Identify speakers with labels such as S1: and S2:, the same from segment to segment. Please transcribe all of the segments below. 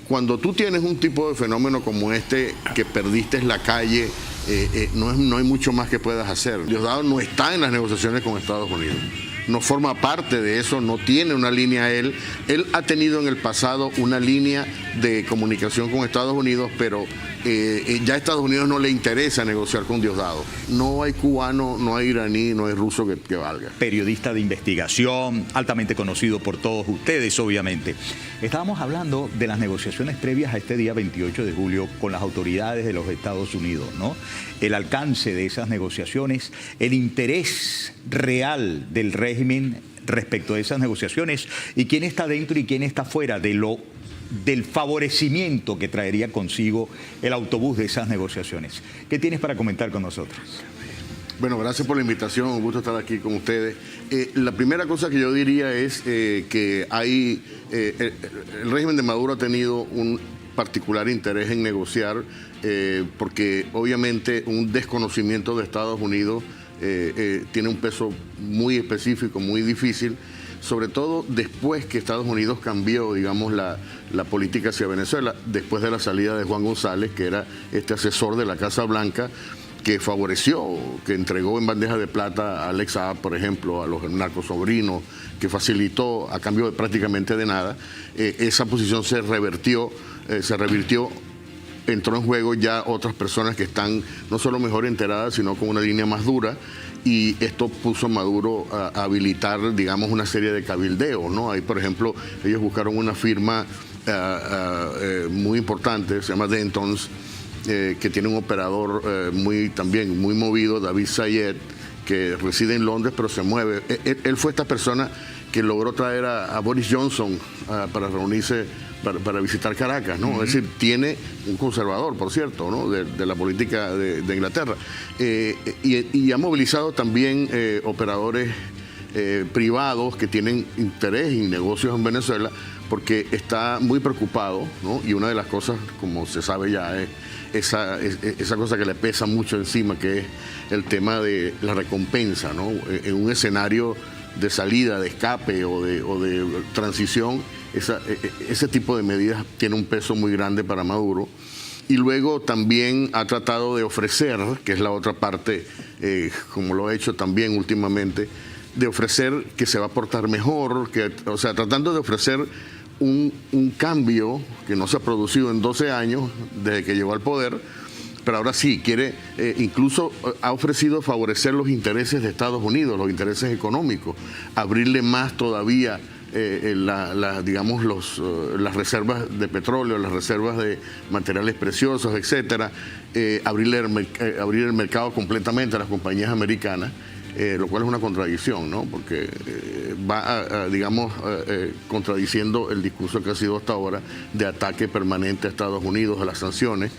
S1: cuando tú tienes un tipo de fenómeno como este, que perdiste la calle, no hay mucho más que puedas hacer. Diosdado no está en las negociaciones con Estados Unidos. No forma parte de eso, no tiene una línea él. Él ha tenido en el pasado una línea de comunicación con Estados Unidos, pero ya a Estados Unidos no le interesa negociar con Diosdado. No hay cubano, no hay iraní, no hay ruso que valga.
S2: Periodista de investigación, altamente conocido por todos ustedes, obviamente. Estábamos hablando de las negociaciones previas a este día 28 de julio con las autoridades de los Estados Unidos, ¿no? El alcance de esas negociaciones, el interés real del régimen respecto a esas negociaciones y quién está dentro y quién está fuera del favorecimiento que traería consigo el autobús de esas negociaciones. ¿Qué tienes para comentar con nosotros?
S1: Bueno, gracias por la invitación, un gusto estar aquí con ustedes. La primera cosa que yo diría es que el régimen de Maduro ha tenido un particular interés en negociar porque obviamente un desconocimiento de Estados Unidos tiene un peso muy específico, muy difícil, sobre todo después que Estados Unidos cambió, digamos, la política hacia Venezuela, después de la salida de Juan González, que era este asesor de la Casa Blanca, que favoreció, que entregó en bandeja de plata a Alex Saab, por ejemplo, a los narcosobrinos, que facilitó a cambio de prácticamente de nada. Esa posición se revirtió, entró en juego ya otras personas que están no solo mejor enteradas, sino con una línea más dura, y esto puso a Maduro a habilitar, digamos, una serie de cabildeos, ¿no? Ahí, por ejemplo, ellos buscaron una firma muy importante, se llama Dentons, que tiene un operador también muy movido, David Sayed, que reside en Londres, pero se mueve. Él fue esta persona que logró traer a Boris Johnson para reunirse, para visitar Caracas, ¿no? Es decir, tiene un conservador, por cierto, ¿no? de la política de Inglaterra. Y ha movilizado también operadores privados que tienen interés y negocios en Venezuela, porque está muy preocupado, ¿no? Y una de las cosas, como se sabe ya, es esa cosa que le pesa mucho encima, que es el tema de la recompensa, ¿no? En un escenario de salida, de escape o de transición, ese tipo de medidas tiene un peso muy grande para Maduro. Y luego también ha tratado de ofrecer, que es la otra parte, como lo ha hecho también últimamente, de ofrecer que se va a portar mejor, o sea, tratando de ofrecer un cambio que no se ha producido en 12 años desde que llegó al poder, pero ahora sí quiere, incluso ha ofrecido favorecer los intereses de Estados Unidos, los intereses económicos, abrirle más todavía digamos las reservas de petróleo, las reservas de materiales preciosos, etcétera, abrir el mercado completamente a las compañías americanas. Lo cual es una contradicción, ¿no? Porque va, digamos, contradiciendo el discurso que ha sido hasta ahora de ataque permanente a Estados Unidos, a las sanciones.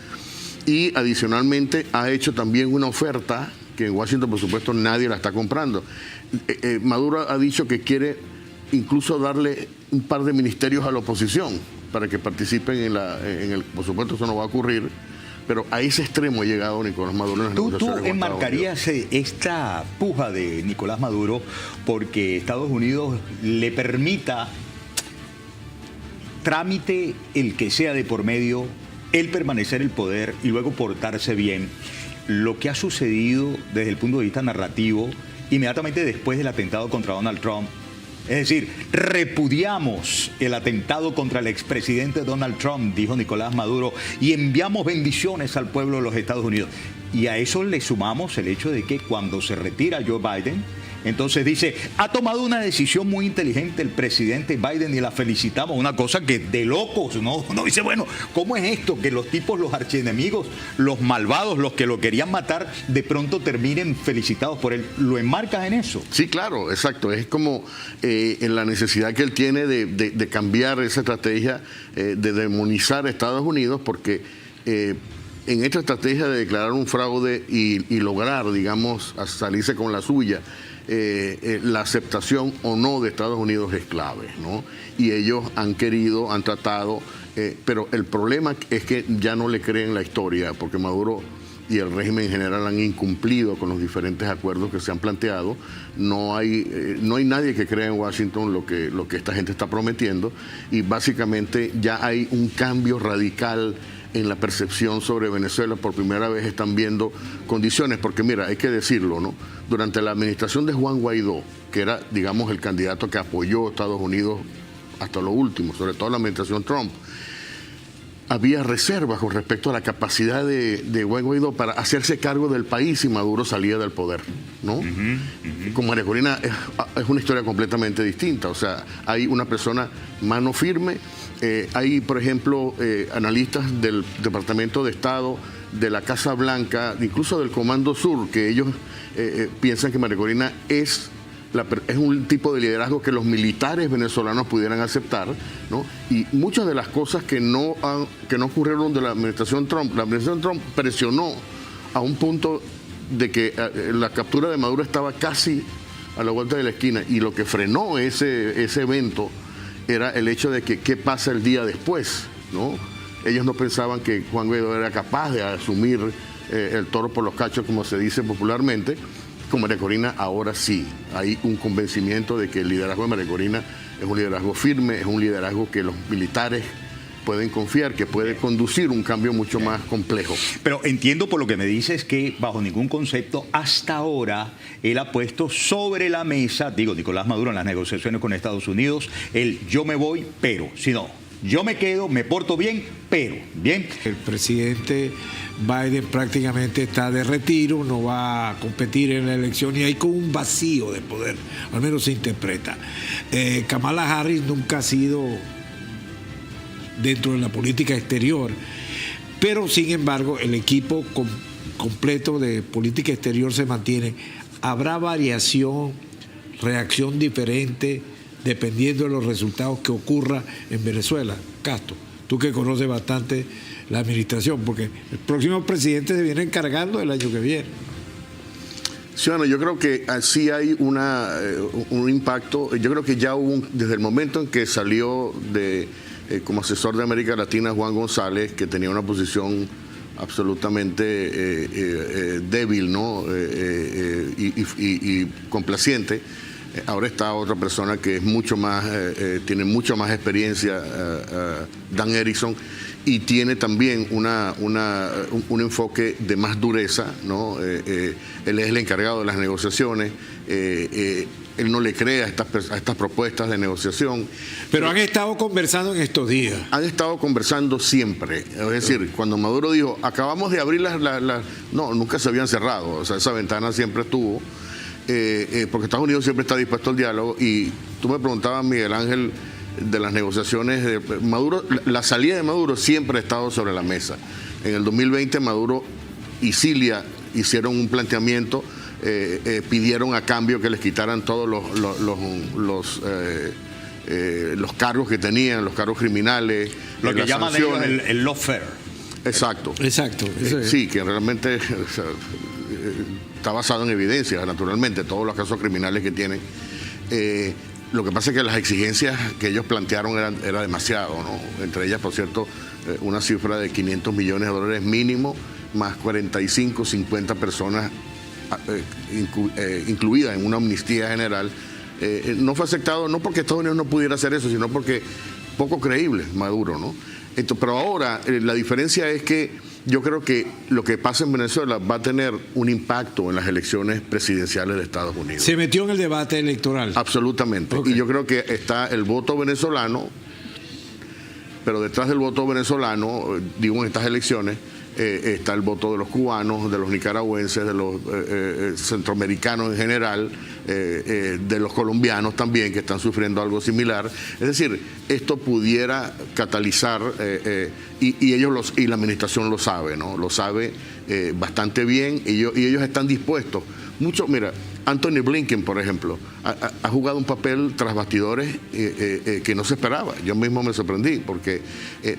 S1: Y adicionalmente ha hecho también una oferta que en Washington, por supuesto, nadie la está comprando. Maduro ha dicho que quiere incluso darle un par de ministerios a la oposición para que participen por supuesto, eso no va a ocurrir. Pero a ese extremo ha llegado Nicolás Maduro en las negociaciones.
S2: ¿Tú enmarcarías esta puja de Nicolás Maduro porque Estados Unidos le permita trámite el que sea de por medio, él permanecer el poder y luego portarse bien? Lo que ha sucedido desde el punto de vista narrativo inmediatamente después del atentado contra Donald Trump. Es decir, repudiamos el atentado contra el expresidente Donald Trump, dijo Nicolás Maduro, y enviamos bendiciones al pueblo de los Estados Unidos. Y a eso le sumamos el hecho de que cuando se retira Joe Biden, entonces dice, ha tomado una decisión muy inteligente el presidente Biden y la felicitamos, una cosa que de locos, ¿no? Uno dice, bueno, ¿cómo es esto? Que los tipos, los archienemigos, los malvados, los que lo querían matar, de pronto terminen felicitados por él. ¿Lo enmarcas en eso?
S1: Sí, claro, exacto. Es como en la necesidad que él tiene de cambiar esa estrategia, de demonizar a Estados Unidos, porque en esta estrategia de declarar un fraude y lograr, digamos, salirse con la suya, la aceptación o no de Estados Unidos es clave, ¿no? Y ellos han tratado, pero el problema es que ya no le creen la historia, porque Maduro y el régimen en general han incumplido con los diferentes acuerdos que se han planteado. No hay nadie que crea en Washington lo que esta gente está prometiendo, y básicamente ya hay un cambio radical en la percepción sobre Venezuela. Por primera vez están viendo condiciones, porque mira, hay que decirlo, ¿no? Durante la administración de Juan Guaidó, que era, digamos, el candidato que apoyó a Estados Unidos hasta lo último, sobre todo la administración Trump, había reservas con respecto a la capacidad de Juan Guaidó para hacerse cargo del país si Maduro salía del poder, ¿no? Con María Corina es una historia completamente distinta. O sea, hay una persona mano firme. Hay, por ejemplo, analistas del Departamento de Estado, de la Casa Blanca, incluso del Comando Sur, que ellos piensan que María Corina es un tipo de liderazgo que los militares venezolanos pudieran aceptar, ¿no? Y muchas de las cosas que no ocurrieron de la administración Trump presionó a un punto de que la captura de Maduro estaba casi a la vuelta de la esquina, y lo que frenó ese evento era el hecho de que qué pasa el día después, ¿no? Ellos no pensaban que Juan Guaidó era capaz de asumir el toro por los cachos, como se dice popularmente. Con María Corina ahora sí, hay un convencimiento de que el liderazgo de María Corina es un liderazgo firme, es un liderazgo que los militares pueden confiar, que puede conducir un cambio mucho más complejo.
S2: Pero entiendo por lo que me dices que bajo ningún concepto hasta ahora él ha puesto sobre la mesa, digo, Nicolás Maduro en las negociaciones con Estados Unidos, el yo me voy, pero, si no, yo me quedo, me porto bien, pero, bien.
S3: El presidente Biden prácticamente está de retiro, no va a competir en la elección, y hay como un vacío de poder, al menos se interpreta. Kamala Harris nunca ha sido dentro de la política exterior, pero sin embargo el equipo completo de política exterior se mantiene. Habrá variación, reacción diferente dependiendo de los resultados que ocurra en Venezuela. Castro, tú que conoces bastante la administración, porque el próximo presidente se viene encargando el año que viene.
S1: Sí, bueno, yo creo que sí hay un impacto. Yo creo que ya hubo, desde el momento en que salió como asesor de América Latina Juan González, que tenía una posición absolutamente débil, ¿no? Y complaciente. Ahora está otra persona que es mucho más, tiene mucho más experiencia, Dan Erickson, y tiene también un enfoque de más dureza, ¿no? Él es el encargado de las negociaciones. Él no le cree a estas propuestas de negociación.
S3: Pero han estado conversando en estos días. Han
S1: estado conversando siempre. Es decir, cuando Maduro dijo, acabamos de abrir no, nunca se habían cerrado. O sea, esa ventana siempre estuvo. Porque Estados Unidos siempre está dispuesto al diálogo. Y tú me preguntabas, Miguel Ángel, de las negociaciones de Maduro. La salida de Maduro siempre ha estado sobre la mesa. En el 2020 Maduro y Cilia hicieron un planteamiento, pidieron a cambio que les quitaran todos los cargos que tenían, los cargos criminales.
S2: Lo que llaman ellos el lawfare.
S1: Exacto.
S3: Exacto.
S1: Sí, que realmente está basado en evidencia, naturalmente, todos los casos criminales que tienen. Lo que pasa es que las exigencias que ellos plantearon era demasiado, ¿no? Entre ellas, por cierto, una cifra de $500 millones mínimo, más 45, 50 personas incluidas en una amnistía general. No fue aceptado, no porque Estados Unidos no pudiera hacer eso, sino porque poco creíble Maduro, ¿no? Pero ahora la diferencia es que yo creo que lo que pasa en Venezuela va a tener un impacto en las elecciones presidenciales de Estados Unidos.
S3: ¿Se metió en el debate electoral?
S1: Absolutamente. Okay. Y yo creo que está el voto venezolano, pero detrás del voto venezolano, digo, en estas elecciones, está el voto de los cubanos, de los nicaragüenses, de los centroamericanos en general, de los colombianos también, que están sufriendo algo similar. Es decir, esto pudiera catalizar, y la administración lo sabe, ¿no? Lo sabe bastante bien, y ellos están dispuestos. Mira, Anthony Blinken, por ejemplo, ha jugado un papel tras bastidores que no se esperaba. Yo mismo me sorprendí, porque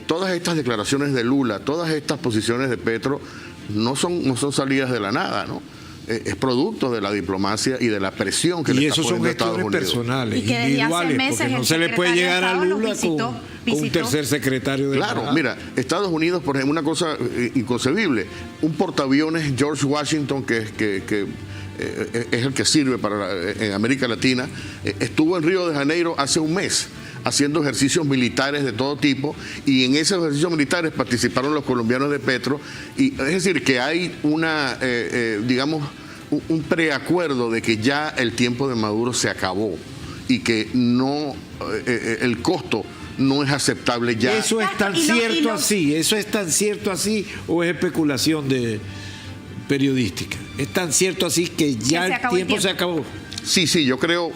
S1: todas estas declaraciones de Lula, todas estas posiciones de Petro, no son salidas de la nada, ¿no? es producto de la diplomacia y de la presión que le está poniendo Estados Unidos.
S3: Y esos son gestores personales,
S4: Y que desde hace
S3: individuales,
S4: meses
S3: porque no
S4: el
S3: se le puede
S4: secretario de
S3: llegar a
S4: Estado
S3: Lula
S4: los visitó.
S3: con un tercer secretario de
S1: Claro,
S3: Estado.
S1: mira, Estados Unidos, por ejemplo, una cosa inconcebible, un portaaviones George Washington, que es el que sirve en América Latina, estuvo en Río de Janeiro hace un mes haciendo ejercicios militares de todo tipo, y en esos ejercicios militares participaron los colombianos de Petro, y es decir, que hay digamos, un preacuerdo de que ya el tiempo de Maduro se acabó y que no el costo no es aceptable ya.
S3: ¿Eso es tan cierto así? ¿Eso es tan cierto así o es especulación periodística? ¿Es tan cierto así que ya el tiempo se acabó?
S1: Sí, yo creo,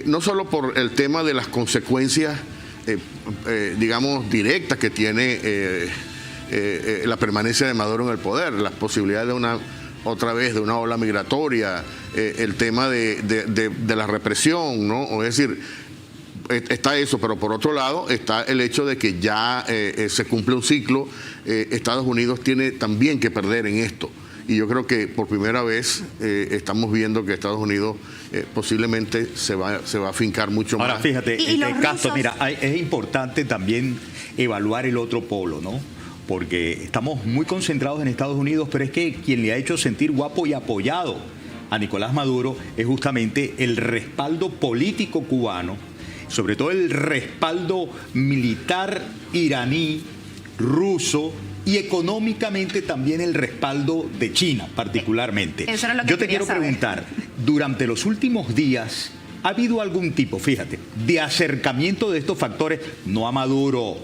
S1: no solo por el tema de las consecuencias, digamos, directas que tiene la permanencia de Maduro en el poder, las posibilidades de una ola migratoria, el tema de la represión, ¿no? O es decir, está eso, pero por otro lado está el hecho de que ya se cumple un ciclo. Estados Unidos tiene también que perder en esto. Y yo creo que por primera vez estamos viendo que Estados Unidos posiblemente se va a afincar mucho más.
S2: Ahora fíjate, Castro, mira, es importante también evaluar el otro polo, ¿no? Porque estamos muy concentrados en Estados Unidos, pero es que quien le ha hecho sentir guapo y apoyado a Nicolás Maduro es justamente el respaldo político cubano, sobre todo el respaldo militar iraní, ruso, y económicamente también el respaldo de China, particularmente.
S4: Eso era lo que
S2: yo te
S4: quería
S2: quiero
S4: saber.
S2: preguntar, durante los últimos días, ¿ha habido algún tipo, fíjate, de acercamiento de estos factores, no a Maduro,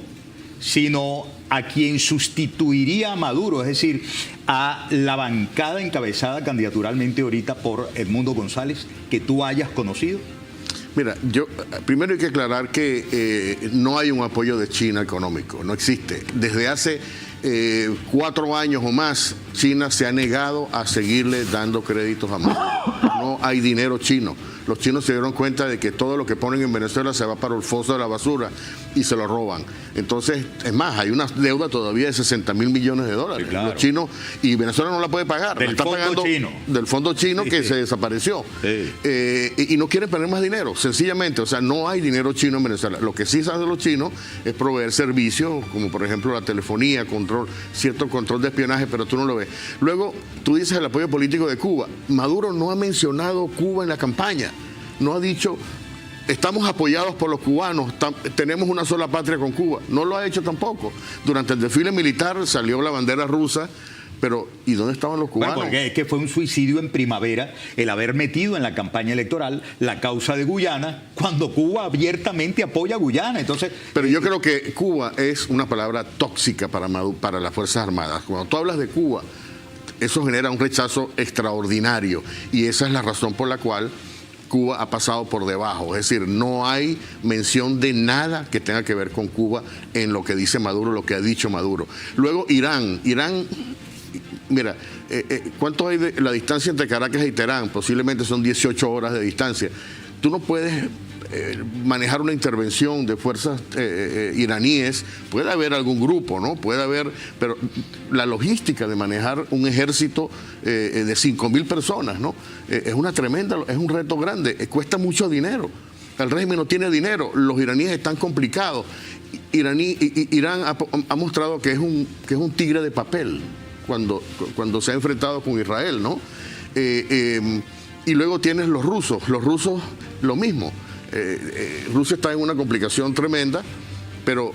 S2: sino a quien sustituiría a Maduro, es decir, a la bancada encabezada candidaturalmente ahorita por Edmundo González, que tú hayas conocido?
S1: Mira, primero hay que aclarar que no hay un apoyo de China económico, no existe. Desde hace 4 años o más, China se ha negado a seguirle dando créditos a Maduro. No hay dinero chino. Los chinos se dieron cuenta de que todo lo que ponen en Venezuela se va para el foso de la basura y se lo roban. Entonces, es más, hay una deuda todavía de $60.000 millones. Sí, claro. Los chinos, y Venezuela no la puede pagar.
S2: Del
S1: está
S2: fondo
S1: pagando
S2: chino.
S1: Del fondo chino que se desapareció.
S2: Sí.
S1: Y no quieren poner más dinero, sencillamente. O sea, no hay dinero chino en Venezuela. Lo que sí hacen los chinos es proveer servicios, como por ejemplo la telefonía, cierto control de espionaje, pero tú no lo ves. Luego, tú dices el apoyo político de Cuba. Maduro no ha mencionado Cuba en la campaña. No ha dicho, estamos apoyados por los cubanos, tenemos una sola patria con Cuba. No lo ha hecho tampoco. Durante el desfile militar salió la bandera rusa, pero ¿y dónde estaban los cubanos?
S2: Bueno, porque es que fue un suicidio en primavera el haber metido en la campaña electoral la causa de Guyana, cuando Cuba abiertamente apoya a Guyana. Entonces,
S1: pero yo creo que Cuba es una palabra tóxica para las Fuerzas Armadas. Cuando tú hablas de Cuba, eso genera un rechazo extraordinario, y esa es la razón por la cual Cuba ha pasado por debajo. Es decir, no hay mención de nada que tenga que ver con Cuba en lo que dice Maduro, lo que ha dicho Maduro. Luego, Irán, mira, ¿cuánto hay de la distancia entre Caracas y Teherán? Posiblemente son 18 horas de distancia. Tú no puedes manejar una intervención de fuerzas iraníes. Puede haber algún grupo, ¿no? Puede haber, pero la logística de manejar un ejército de 5.000 personas, ¿no? Es un reto grande, cuesta mucho dinero. El régimen no tiene dinero, los iraníes están complicados. Irán ha mostrado que es un tigre de papel cuando se ha enfrentado con Israel, ¿no? Y luego tienes los rusos lo mismo. Rusia está en una complicación tremenda, pero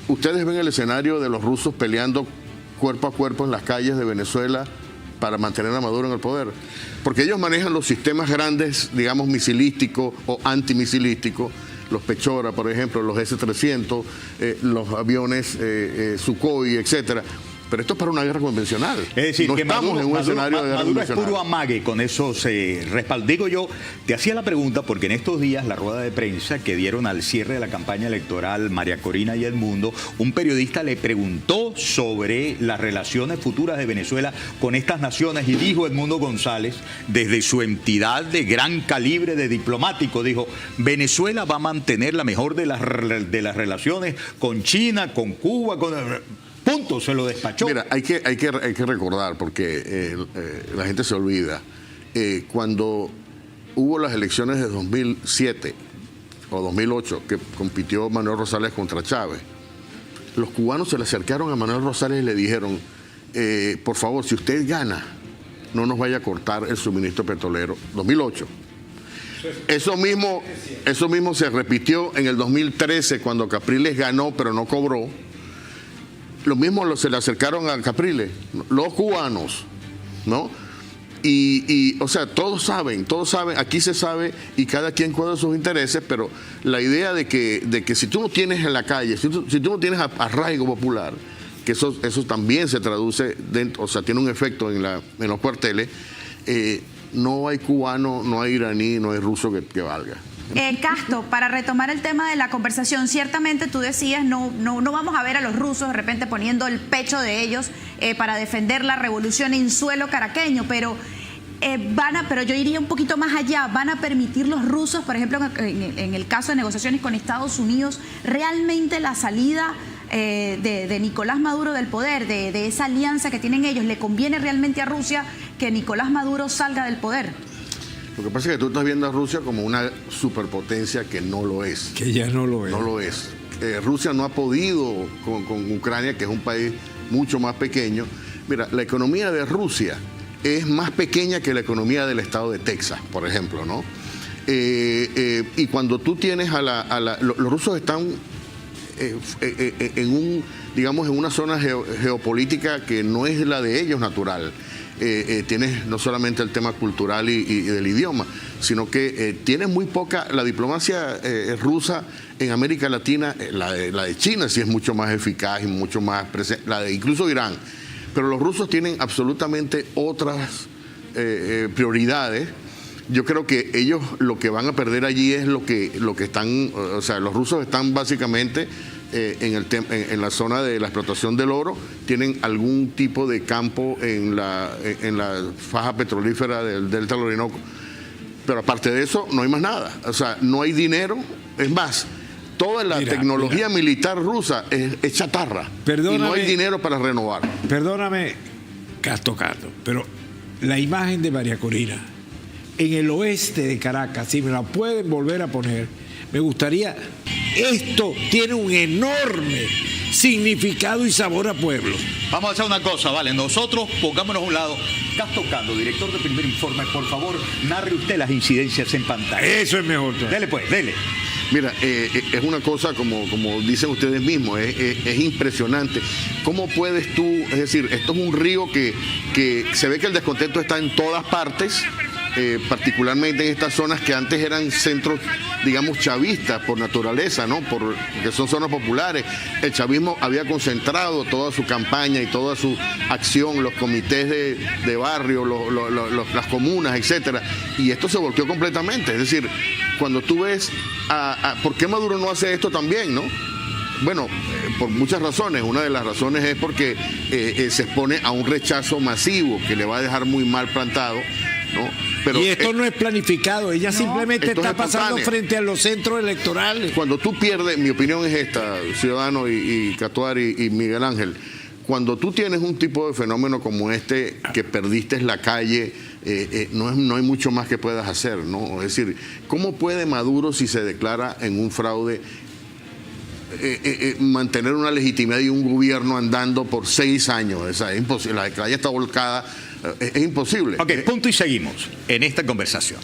S1: ustedes ven el escenario de los rusos peleando cuerpo a cuerpo en las calles de Venezuela para mantener a Maduro en el poder, porque ellos manejan los sistemas grandes, digamos, misilísticos o antimisilísticos, los Pechora, por ejemplo, los S-300, los aviones Sukhoi, etcétera. Pero esto es para una guerra convencional.
S2: Es decir,
S1: no
S2: que
S1: estamos en un escenario de guerra
S2: Maduro es
S1: convencional.
S2: puro amague con esos respaldos. Digo yo, te hacía la pregunta porque en estos días la rueda de prensa que dieron al cierre de la campaña electoral María Corina y Edmundo, un periodista le preguntó sobre las relaciones futuras de Venezuela con estas naciones y dijo Edmundo González, desde su entidad de gran calibre de diplomático, dijo, Venezuela va a mantener la mejor de las relaciones con China, con Cuba, con... Punto, se lo despachó.
S1: Mira, hay que recordar, porque la gente se olvida. cuando hubo las elecciones de 2007 o 2008, que compitió Manuel Rosales contra Chávez, los cubanos se le acercaron a Manuel Rosales y le dijeron, por favor, si usted gana, no nos vaya a cortar el suministro petrolero. 2008. Eso mismo se repitió en el 2013, cuando Capriles ganó, pero no cobró. Lo mismo se le acercaron a Capriles, los cubanos, ¿no? O sea, todos saben, aquí se sabe y cada quien cuida sus intereses, pero la idea de que si tú no tienes en la calle, si tú no tienes arraigo popular, que eso también se traduce, o sea, tiene un efecto en los cuarteles, no hay cubano, no hay iraní, no hay ruso que valga.
S4: Casto, para retomar el tema de la conversación, ciertamente tú decías, no vamos a ver a los rusos de repente poniendo el pecho de ellos para defender la revolución en suelo caraqueño, pero yo iría un poquito más allá. ¿Van a permitir los rusos, por ejemplo, en el caso de negociaciones con Estados Unidos, realmente la salida de Nicolás Maduro del poder, de esa alianza que tienen ellos? ¿Le conviene realmente a Rusia que Nicolás Maduro salga del poder?
S1: Lo que pasa es que tú estás viendo a Rusia como una superpotencia que no lo es.
S3: Que ya no lo es.
S1: No lo es. Rusia no ha podido con Ucrania, que es un país mucho más pequeño. Mira, la economía de Rusia es más pequeña que la economía del estado de Texas, por ejemplo, ¿no? Y cuando tú tienes los rusos están en una zona geopolítica que no es la de ellos natural. Tienes no solamente el tema cultural y del idioma, sino que tienes muy poca, la diplomacia rusa en América Latina, la de China sí es mucho más eficaz y mucho más presente, la de incluso Irán, pero los rusos tienen absolutamente otras prioridades. Yo creo que ellos lo que van a perder allí es lo que están, o sea, los rusos están básicamente en la zona de la explotación del oro, tienen algún tipo de campo en la faja petrolífera del Delta del Orinoco, pero aparte de eso no hay más nada, o sea, no hay dinero, es más, toda la tecnología militar rusa es chatarra, y no hay dinero para renovar. Perdóname,
S3: Casto, pero la imagen de María Corina en el oeste de Caracas, si me la pueden volver a poner, me gustaría. Esto tiene un enorme significado y sabor a pueblo.
S2: Vamos a hacer una cosa, vale, nosotros pongámonos a un lado. Casto Cando, director de Primer Informe, por favor, narre usted las incidencias en pantalla.
S3: Eso es mejor.
S2: Dele pues, dele.
S1: Mira, es una cosa, como dicen ustedes mismos, es impresionante. ¿Cómo puedes tú, es decir, esto es un río que se ve que el descontento está en todas partes, particularmente en estas zonas que antes eran centros, digamos, chavistas por naturaleza, ¿no? Porque son zonas populares. El chavismo había concentrado toda su campaña y toda su acción, los comités de barrio, las comunas, etcétera. Y esto se volteó completamente. Es decir, cuando tú ves ¿por qué Maduro no hace esto también, no? Bueno, por muchas razones. Una de las razones es porque se expone a un rechazo masivo que le va a dejar muy mal plantado, ¿no? Pero
S3: y esto no es planificado, ella simplemente está pasando frente a los centros electorales.
S1: Cuando tú pierdes, mi opinión es esta, Ciudadano y Catuari y Miguel Ángel, cuando tú tienes un tipo de fenómeno como este, que perdiste la calle, no hay mucho más que puedas hacer, ¿no? Es decir, ¿cómo puede Maduro, si se declara en un fraude, mantener una legitimidad y un gobierno andando por 6 años? O sea, es imposible, la calle está volcada. Es imposible.
S2: Ok, punto y seguimos en esta conversación.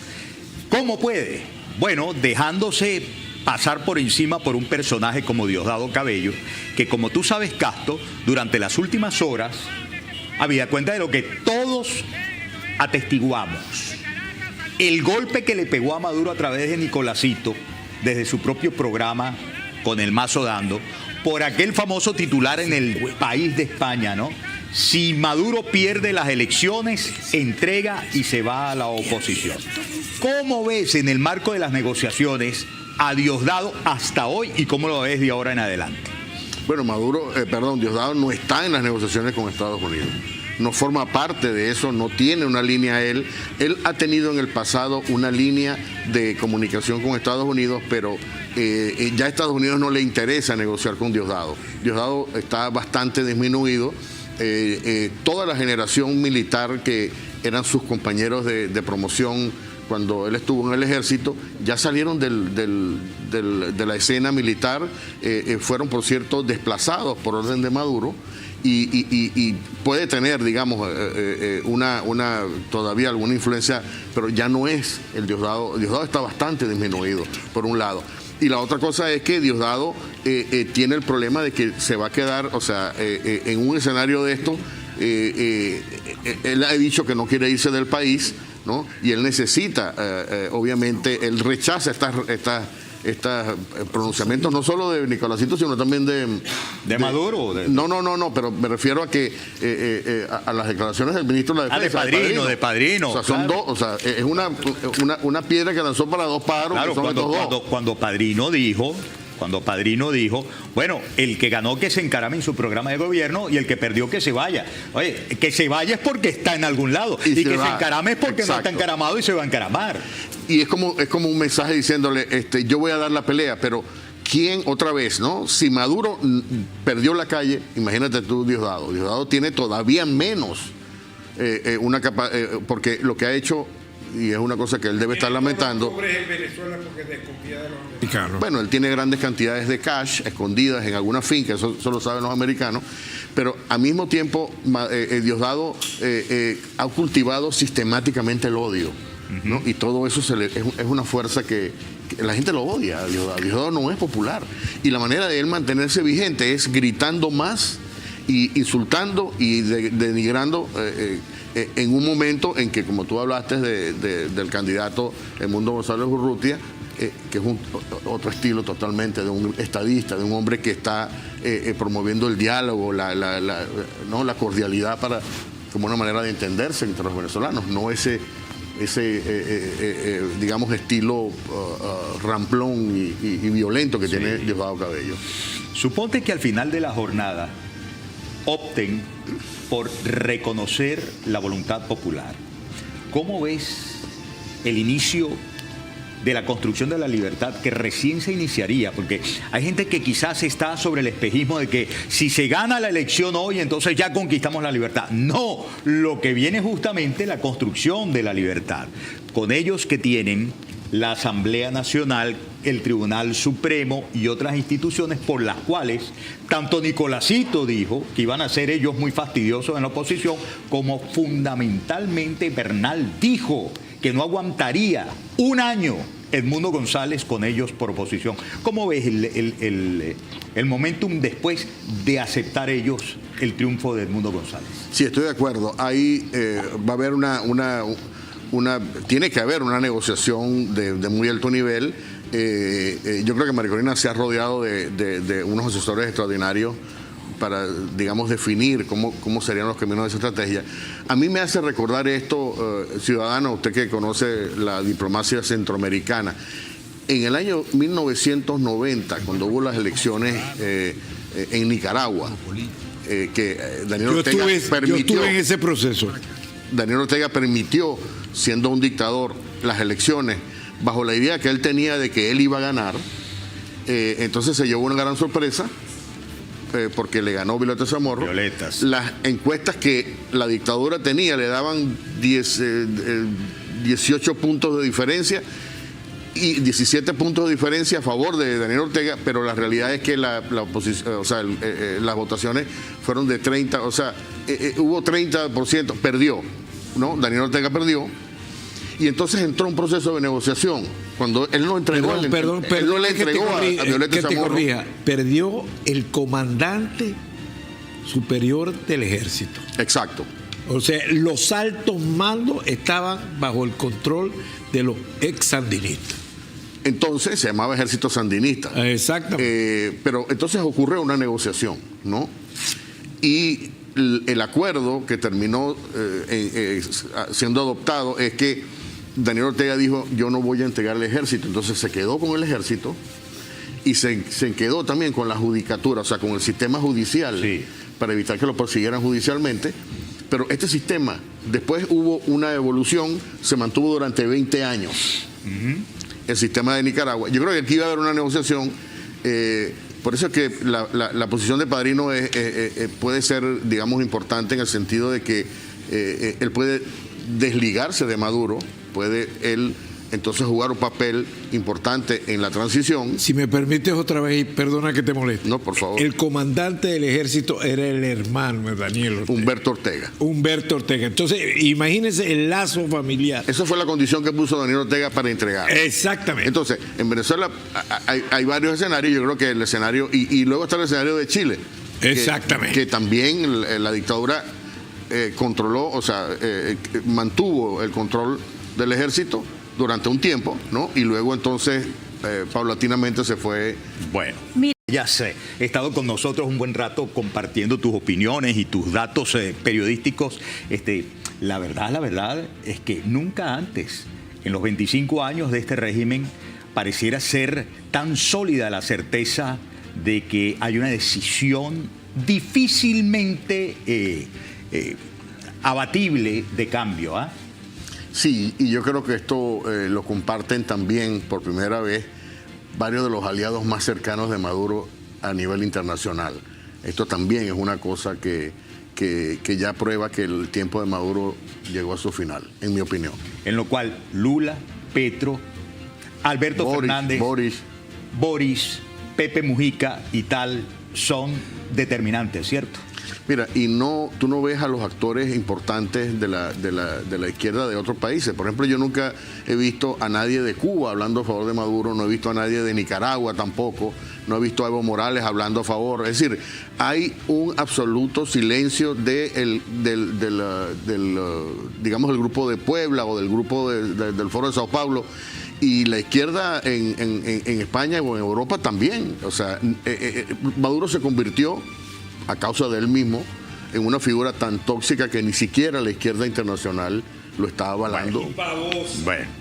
S2: ¿Cómo puede? Bueno, dejándose pasar por encima por un personaje como Diosdado Cabello, que como tú sabes, Casto, durante las últimas horas, habida cuenta de lo que todos atestiguamos, el golpe que le pegó a Maduro a través de Nicolásito, desde su propio programa, con el mazo dando, por aquel famoso titular en El País de España, ¿no? Si Maduro pierde las elecciones, entrega y se va a la oposición. ¿Cómo ves en el marco de las negociaciones a Diosdado hasta hoy y cómo lo ves de ahora en adelante?
S1: Bueno, Diosdado no está en las negociaciones con Estados Unidos. No forma parte de eso, no tiene una línea él. Él ha tenido en el pasado una línea de comunicación con Estados Unidos, pero ya a Estados Unidos no le interesa negociar con Diosdado. Diosdado está bastante disminuido. Toda la generación militar que eran sus compañeros de promoción cuando él estuvo en el ejército, ya salieron de la escena militar, fueron, por cierto, desplazados por orden de Maduro, y puede tener, digamos, todavía alguna influencia, pero ya no es el Diosdado. Diosdado está bastante disminuido, por un lado. Y la otra cosa es que Diosdado tiene el problema de que se va a quedar, o sea, en un escenario de esto, él ha dicho que no quiere irse del país, ¿no? Y él necesita, obviamente, él rechaza estos pronunciamientos, no solo de Nicolásito, sino también
S2: ¿De Maduro?
S1: No, pero me refiero a que a las declaraciones del ministro de la Defensa.
S2: De Padrino.
S1: O sea, son dos, o sea, es una piedra que lanzó para dos pájaros.
S2: Claro,
S1: que son estos dos.
S2: cuando Padrino dijo, bueno, el que ganó que se encarame en su programa de gobierno y el que perdió que se vaya. Oye, que se vaya es porque está en algún lado y que se encarame es porque no está encaramado y se va a encaramar.
S1: Y es como un mensaje diciéndole, yo voy a dar la pelea, pero ¿quién otra vez, no? Si Maduro perdió la calle, imagínate tú, Diosdado. Diosdado tiene todavía menos porque lo que ha hecho, y es una cosa que él debe estar lamentando. Bueno, él tiene grandes cantidades de cash escondidas en alguna finca, eso lo saben los americanos, pero al mismo tiempo Diosdado ha cultivado sistemáticamente el odio, ¿no? Y todo eso es una fuerza que la gente lo odia. Diosdado no es popular, y la manera de él mantenerse vigente es gritando más y insultando y denigrando en un momento en que, como tú hablaste del candidato Edmundo González Urrutia, que es otro estilo totalmente de un estadista, de un hombre que está promoviendo el diálogo, la cordialidad como una manera de entenderse entre los venezolanos, no ese digamos, estilo ramplón y violento que tiene Diosdado Cabello.
S2: Suponte que al final de la jornada opten por reconocer la voluntad popular. ¿Cómo ves el inicio de la construcción de la libertad que recién se iniciaría? Porque hay gente que quizás está sobre el espejismo de que si se gana la elección hoy, entonces ya conquistamos la libertad. No, lo que viene es justamente la construcción de la libertad. Con ellos que tienen la Asamblea Nacional, el Tribunal Supremo y otras instituciones por las cuales tanto Nicolásito dijo que iban a ser ellos muy fastidiosos en la oposición, como fundamentalmente Bernal dijo que no aguantaría un año Edmundo González con ellos por oposición. ¿Cómo ves el momentum después de aceptar ellos el triunfo de Edmundo González?
S1: Sí, estoy de acuerdo. Ahí va a haber tiene que haber una negociación de muy alto nivel. Yo creo que María Corina se ha rodeado de unos asesores extraordinarios para, digamos, definir cómo serían los caminos de esa estrategia. A mí me hace recordar esto, ciudadano, usted que conoce la diplomacia centroamericana. En el año 1990, cuando hubo las elecciones en Nicaragua, que Daniel Ortega permitió...
S3: Yo estuve en ese proceso.
S1: Daniel Ortega permitió, siendo un dictador, las elecciones bajo la idea que él tenía de que él iba a ganar. Entonces se llevó una gran sorpresa, porque le ganó Violeta Chamorro.
S2: Violetas.
S1: Las encuestas que la dictadura tenía le daban 18 puntos de diferencia y 17 puntos de diferencia a favor de Daniel Ortega, pero la realidad es que la oposición, o sea, las votaciones fueron de 30, o sea, hubo 30%, perdió, ¿no? Daniel Ortega perdió, y entonces entró un proceso de negociación. Cuando él no entregó, él no le entregó a Violeta Chamorro.
S3: Perdió el comandante superior del ejército.
S1: Exacto.
S3: O sea, los altos mandos estaban bajo el control de los ex sandinistas.
S1: Entonces se llamaba Ejército Sandinista.
S3: Exactamente.
S1: Pero entonces ocurre una negociación, ¿no? Y el acuerdo que terminó siendo adoptado es que Daniel Ortega dijo: yo no voy a entregar el ejército. Entonces se quedó con el ejército y se quedó también con la judicatura, o sea, con el sistema judicial,
S2: sí,
S1: para evitar que lo persiguieran judicialmente. Pero este sistema, después hubo una evolución, se mantuvo durante 20 años. El sistema de Nicaragua. Yo creo que aquí iba a haber una negociación. Por eso es que la posición de Padrino puede ser, digamos, importante en el sentido de que él puede desligarse de Maduro, puede él entonces jugar un papel importante en la transición.
S3: Si me permites otra vez, y perdona que te moleste.
S1: No, por favor.
S3: El comandante del ejército era el hermano de Daniel Ortega.
S1: Humberto Ortega.
S3: Humberto Ortega. Entonces, imagínense el lazo familiar.
S1: Esa fue la condición que puso Daniel Ortega para entregar.
S3: Exactamente.
S1: Entonces, en Venezuela hay varios escenarios. Yo creo que el escenario, y luego está el escenario de Chile.
S3: Exactamente.
S1: Que también la dictadura controló, o sea, mantuvo el control del ejército durante un tiempo, ¿no? Y luego entonces paulatinamente se fue.
S2: Bueno, ya sé, he estado con nosotros un buen rato compartiendo tus opiniones y tus datos periodísticos. La verdad es que nunca antes, en los 25 años de este régimen, pareciera ser tan sólida la certeza de que hay una decisión difícilmente abatible de cambio, ¿ah?
S1: Sí, y yo creo que esto lo comparten también por primera vez varios de los aliados más cercanos de Maduro a nivel internacional. Esto también es una cosa que ya prueba que el tiempo de Maduro llegó a su final, en mi opinión.
S2: En lo cual Lula, Petro, Alberto Fernández, Boris, Pepe Mujica y tal son determinantes, ¿cierto?
S1: Mira, y tú no ves a los actores importantes de la izquierda de otros países. Por ejemplo, yo nunca he visto a nadie de Cuba hablando a favor de Maduro, no he visto a nadie de Nicaragua tampoco, no he visto a Evo Morales hablando a favor. Es decir, hay un absoluto silencio digamos, el grupo de Puebla o del grupo del Foro de Sao Paulo. Y la izquierda en España o en Europa también. O sea, Maduro se convirtió, a causa de él mismo, en una figura tan tóxica que ni siquiera la izquierda internacional lo está avalando.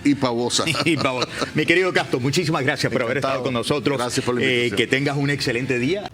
S1: Y pavosa.
S2: Y pavosa. Mi querido Castro, muchísimas gracias por haber estado con nosotros.
S1: Gracias por la invitación.
S2: Que tengas un excelente día.